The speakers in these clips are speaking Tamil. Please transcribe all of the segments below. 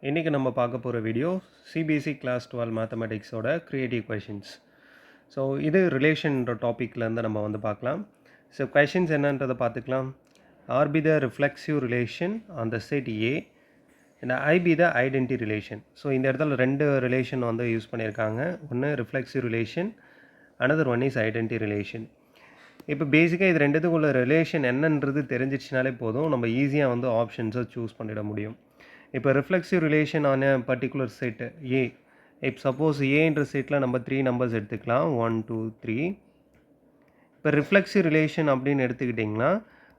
இன்றைக்கி நம்ம பார்க்க போகிற வீடியோ சிபிஎஸ்சி கிளாஸ் 12 மேத்தமெட்டிக்ஸோட க்ரியேட்டிவ் கொஷின்ஸ். ஸோ இது ரிலேஷன்ற டாப்பிக்லேருந்து நம்ம வந்து பார்க்கலாம். ஸோ கொஷின்ஸ் என்னன்றதை பார்த்துக்கலாம். R B the reflexive relation on the set A and I B the identity relation. So இந்த இடத்துல ரெண்டு ரிலேஷன் வந்து யூஸ் பண்ணியிருக்காங்க. ஒன்று reflexive relation, another one is identity relation. இப்போ பேசிக்காக இது ரெண்டுத்துக்குள்ள ரிலேஷன் என்னன்றது தெரிஞ்சிச்சுனாலே போதும், நம்ம ஈஸியாக வந்து ஆப்ஷன்ஸை சூஸ் பண்ணிட முடியும். இப்போ ரிஃப்ளெக்சிவ் ரிலேஷன் ஆன பர்டிகுலர் செட் ஏ, இப்போ சப்போஸ் ஏன்ற செட்டில் நம்ம 3 நம்பர்ஸ் எடுத்துக்கலாம், 1 2 3. இப்போ ரிஃப்ளெக்சிவ் ரிலேஷன் அப்படின்னு எடுத்துக்கிட்டிங்கன்னா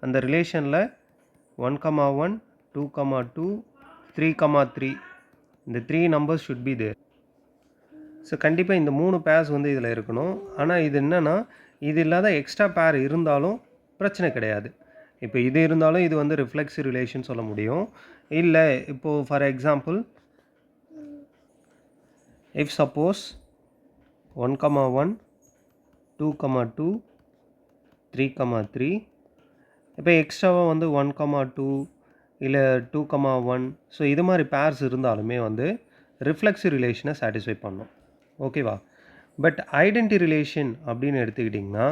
அந்த ரிலேஷனில் 1,1 2,2 3,3 இந்த 3 numbers should be there. So கண்டிப்பாக இந்த 3 பேர்ஸ் வந்து இதில் இருக்கணும். ஆனால் இது என்னென்னா, இது இல்லாத எக்ஸ்ட்ரா பேர் இருந்தாலும் பிரச்சனை கிடையாது. இப்போ இது இருந்தாலும் இது வந்து ரிஃப்ளெக்சிவ் ரிலேஷன் சொல்ல முடியும். இல்லை இப்போது ஃபார் எக்ஸாம்பிள், இஃப் சப்போஸ் 1,1 2,2 3,3 இப்போ எக்ஸ்ட்ராவாக வந்து 1,2 இல்லை 2,1 ஸோ இது மாதிரி பேர்ஸ் இருந்தாலுமே வந்து ரிஃப்ளெக்சிவ் ரிலேஷனை சாட்டிஸ்ஃபை பண்ணும். ஓகேவா? பட் ஐடென்டி ரிலேஷன் அப்படின்னு எடுத்துக்கிட்டிங்கன்னா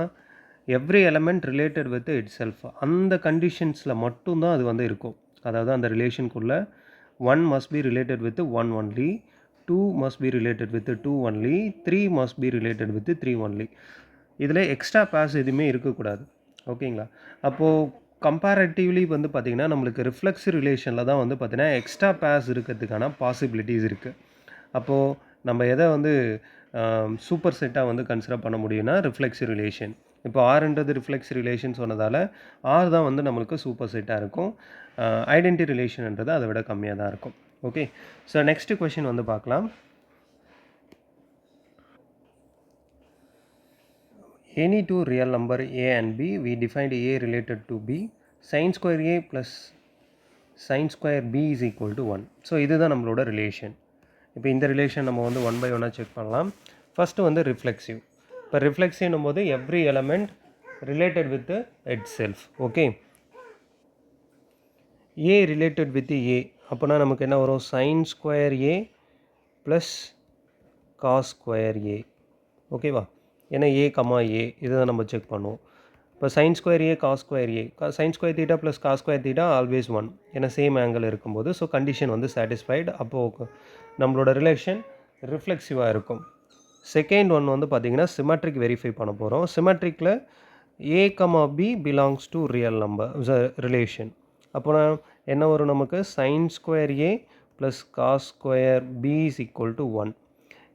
every element related with it self, அந்த கண்டிஷன்ஸில் மட்டும்தான் அது வந்து இருக்கும். அதாவது அந்த ரிலேஷனுக்குள்ளே 1 must be related with 1 only, 2 must be related with 2 only, 3 must be related with 3 only. இதில் எக்ஸ்ட்ரா பேர்ஸ் எதுவுமே இருக்கக்கூடாது. ஓகேங்களா? அப்போது கம்பேரட்டிவ்லி வந்து பார்த்திங்கன்னா நம்மளுக்கு ரிஃப்ளெக்சிவ் ரிலேஷனில் தான் வந்து பார்த்திங்கன்னா எக்ஸ்ட்ரா பேர்ஸ் இருக்கிறதுக்கான பாசிபிலிட்டிஸ் இருக்குது. அப்போது நம்ம எதை வந்து சூப்பர் செட்டாக வந்து கன்சிடர் பண்ண முடியும்னா ரிஃப்ளெக்சிவ் ரிலேஷன். இப்போ ஆர்ன்றது ரிஃப்ளெக்சிவ் ரிலேஷன் சொன்னதால் ஆர் தான் வந்து நம்மளுக்கு சூப்பர் செட்டாக இருக்கும். ஐடென்டி ரிலேஷன்ன்றது அதை விட கம்மியாக தான் இருக்கும். ஓகே, ஸோ நெக்ஸ்ட்டு கொஷின் வந்து பார்க்கலாம். Any two real number a and b, we defined a related to b, sin square a plus sin square b is equal to 1. So இதுதான் நம்மளோட ரிலேஷன். இப்போ இந்த ரிலேஷன் நம்ம வந்து 1 by 1 செக் பண்ணலாம். ஃபஸ்ட்டு வந்து ரிஃப்ளெக்சிவ். இப்போ ரிஃப்ளெக்சிவ்னும் போது every element related with itself. Okay, A related with A அப்போனா நமக்கு என்ன வரும்? Sine square A plus cos square A. ஓகேவா? ஏன்னா ஏ கமா ஏ இதுதான் நம்ம செக் பண்ணுவோம். இப்போ sine square A cos square A, sine square theta plus cos square theta always 1, ஏன்னா சேம் ஆங்கிள் இருக்கும்போது ஸோ கண்டிஷன் வந்து சாட்டிஸ்ஃபைடு. அப்போது நம்மளோட ரிலேஷன் ரிஃப்ளெக்சிவாக இருக்கும். செகண்ட் ஒன் வந்து பார்த்திங்கன்னா சிமெட்ரிக் வெரிஃபை பண்ண போகிறோம். சிமெட்ரிக்கில் A comma B belongs to real number relation. அப்போனா என்ன வரும் நமக்கு? Sine square A plus cos square B is equal to 1.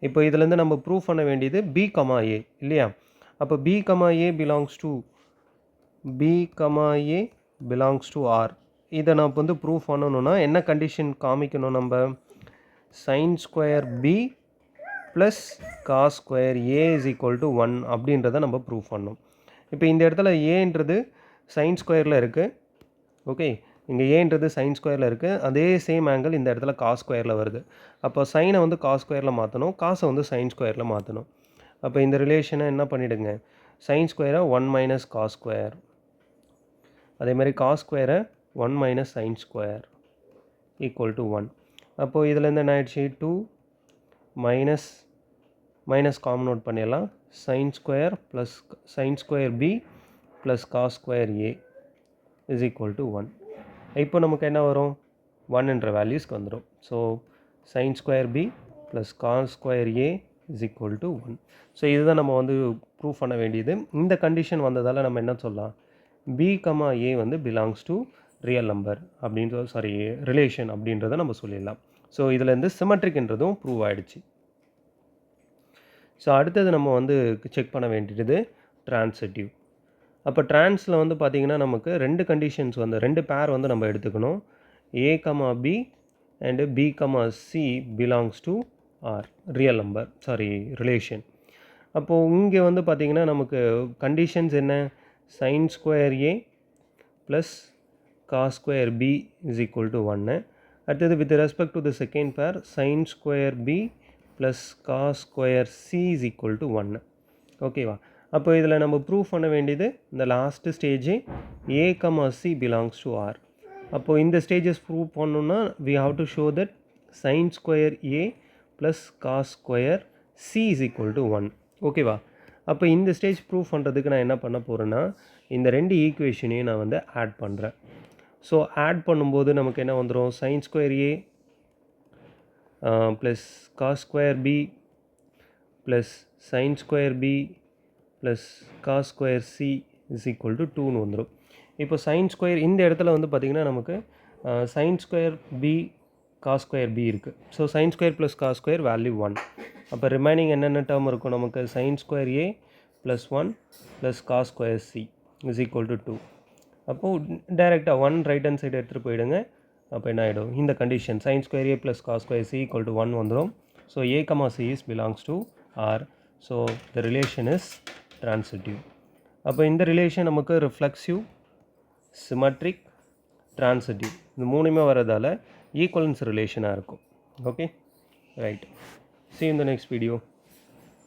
இப்போ இதுலேருந்து நம்ம ப்ரூவ் பண்ண வேண்டியது பி கமா ஏ இல்லையா? அப்போ B comma A belongs to R. இதை நான் இப்போ வந்து ப்ரூவ் பண்ணணுன்னா என்ன கண்டிஷன் காமிக்கணும்? நம்ம sine square B plus cos square A is equal to 1 அப்படின்றத நம்ம ப்ரூவ் பண்ணணும். இப்போ இந்த இடத்துல ஏன்றது சைன் ஸ்கொயரில் இருக்குது. ஓகே, இங்கே ஏன்றது சைன் ஸ்கொயரில் இருக்குது. அதே சேம் ஆங்கிள் இந்த இடத்துல காஸ் ஸ்கொயரில் வருது. அப்போ சைனை வந்து காஸ் ஸ்கொயரில் மாற்றணும், காசை வந்து சைன் ஸ்கொயரில் மாற்றணும். அப்போ இந்த ரிலேஷனை என்ன பண்ணிவிடுங்க? சைன் ஸ்கொயரை 1 மைனஸ் காஸ் ஸ்கொயர், அதேமாதிரி காஸ் ஸ்கொயரை 1 minus sine square equal to 1. அப்போது இதுலேருந்து என்ன ஆயிடுச்சு? 2 மைனஸ் காமன் அவுட் பண்ணிடலாம். Sine square plus sine square B plus cos square A is equal to 1. இப்போ நமக்கு என்ன வரும்? 1என்ற வேல்யூஸ்க்கு வந்துடும். So sine square B plus cos square A is equal to 1. So இதுதான் நம்ம வந்து ப்ரூவ் பண்ண வேண்டியது. இந்த கண்டிஷன் வந்ததால் நம்ம என்ன சொல்லலாம்? பி கமா ஏ வந்து பிலாங்ஸ் டு ரியல் நம்பர் அப்படின்ற ரிலேஷன் அப்படின்றத நம்ம சொல்லிடலாம். ஸோ இதுலேருந்து சிமெட்ரிக்ன்றதும் ப்ரூவ் ஆகிடுச்சு. ஸோ அடுத்தது நம்ம வந்து செக் பண்ண வேண்டியது ட்ரான்சிட்டிவ். அப்போ ட்ரான்ஸில் வந்து பார்த்திங்கன்னா நமக்கு ரெண்டு கண்டிஷன்ஸ் வந்து ரெண்டு பேர் வந்து நம்ம எடுத்துக்கணும். A comma B and B comma C belongs to R real number relation. அப்போது இங்கே வந்து பார்த்திங்கன்னா நமக்கு கண்டிஷன்ஸ் என்ன? Sine square A plus cos square B is equal to 1. அடுத்தது with respect to the second pair sine square B plus cos square C is equal to 1. ஓகேவா? அப்போ இதில் நம்ம ப்ரூவ் பண்ண வேண்டியது இந்த last stage A comma C belongs to R. அப்போது இந்த ஸ்டேஜஸ் ப்ரூவ் பண்ணணுன்னா we have to show that sin square a plus cos square c is equal to 1. ஓகேவா? அப்போ இந்த ஸ்டேஜ் ப்ரூவ் பண்ணுறதுக்கு நான் என்ன பண்ண போகிறேன்னா, இந்த ரெண்டு ஈக்குவேஷனையும் நான் வந்து ஆட் பண்ணுறேன். ஸோ ஆட் பண்ணும்போது நமக்கு என்ன வந்துடும், sin square a plus cos square b plus sin square b plus cos square c is equal to 2ன்னு வந்துடும். இப்போ sin square இந்த இடத்துல வந்து பார்த்திங்கன்னா நமக்கு sin square b cos square b இருக்குது. So sin square plus cos square value 1. அப்போ ரிமைனிங் என்னென்ன டேர்ம் இருக்கும் நமக்கு, sin square a plus 1 plus cos square c is equal to 2. அப்போது டைரெக்டாக 1 ரைட் ஹேண்ட் சைடு எடுத்துகிட்டு போயிடுங்க. அப்போ என்ன ஆகிடும், இந்த condition sin square a plus cos square c equal to 1 வந்துடும். So a comma c is belongs to R. So the relation is transitive. அப்போ இந்த ரிலேஷன் நமக்கு ரிஃப்ளெக்சிவ், சிமெட்ரிக், transitive இந்த மூணுமே வரதால் ஈக்குவலன்ஸ் ரிலேஷனாக இருக்கும். Okay, right. See you in the next video.